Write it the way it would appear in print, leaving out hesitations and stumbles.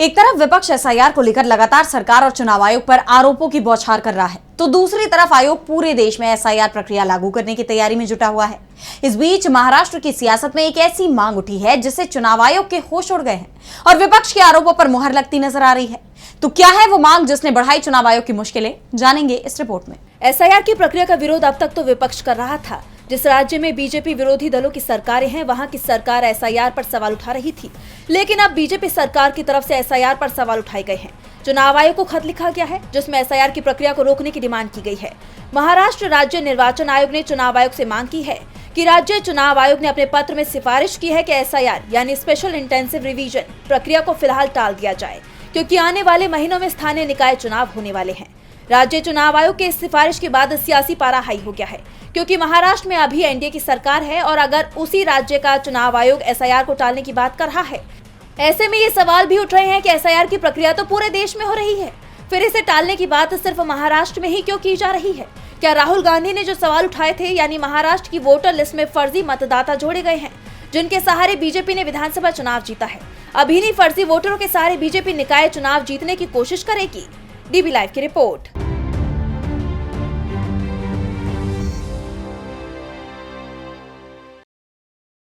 एक तरफ विपक्ष एसआईआर को लेकर लगातार सरकार और चुनाव आयोग पर आरोपों की बौछार कर रहा है, तो दूसरी तरफ आयोग पूरे देश में एसआईआर प्रक्रिया लागू करने की तैयारी में जुटा हुआ है। इस बीच महाराष्ट्र की सियासत में एक ऐसी मांग उठी है जिससे चुनाव आयोग के होश उड़ गए हैं और विपक्ष के आरोपों पर मुहर लगती नजर आ रही है। तो क्या है वो मांग जिसने बढ़ाई चुनाव आयोग की मुश्किलें, जानेंगे इस रिपोर्ट में। एसआईआर की प्रक्रिया का विरोध अब तक तो विपक्ष कर रहा था। जिस राज्य में बीजेपी विरोधी दलों की सरकारें हैं, वहां की सरकार एसआईआर पर सवाल उठा रही थी, लेकिन अब बीजेपी सरकार की तरफ से एसआईआर पर सवाल उठाए गए हैं। चुनाव आयोग को खत लिखा गया है जिसमें एसआईआर की प्रक्रिया को रोकने की डिमांड की गई है। महाराष्ट्र राज्य निर्वाचन आयोग ने चुनाव आयोग से मांग की है कि राज्य चुनाव आयोग ने अपने पत्र में सिफारिश की है कि एसआईआर यानी स्पेशल इंटेंसिव रिवीजन प्रक्रिया को फिलहाल टाल दिया जाए, क्योंकि आने वाले महीनों में स्थानीय निकाय चुनाव होने वाले हैं। राज्य चुनाव आयोग के इस सिफारिश के बाद सियासी पारा हाई हो गया है, क्योंकि महाराष्ट्र में अभी एनडीए की सरकार है और अगर उसी राज्य का चुनाव आयोग एसआईआर को टालने की बात कर रहा है, ऐसे में ये सवाल भी उठ रहे हैं कि एसआईआर की प्रक्रिया तो पूरे देश में हो रही है, फिर इसे टालने की बात सिर्फ महाराष्ट्र में ही क्यों की जा रही है। क्या राहुल गांधी ने जो सवाल उठाए थे, यानी महाराष्ट्र की वोटर लिस्ट में फर्जी मतदाता जोड़े गए हैं जिनके सहारे बीजेपी ने विधानसभा चुनाव जीता है, अब इन्हीं फर्जी वोटरों के सहारे बीजेपी निकाय चुनाव जीतने की कोशिश करेगी। डीबी लाइव की रिपोर्ट।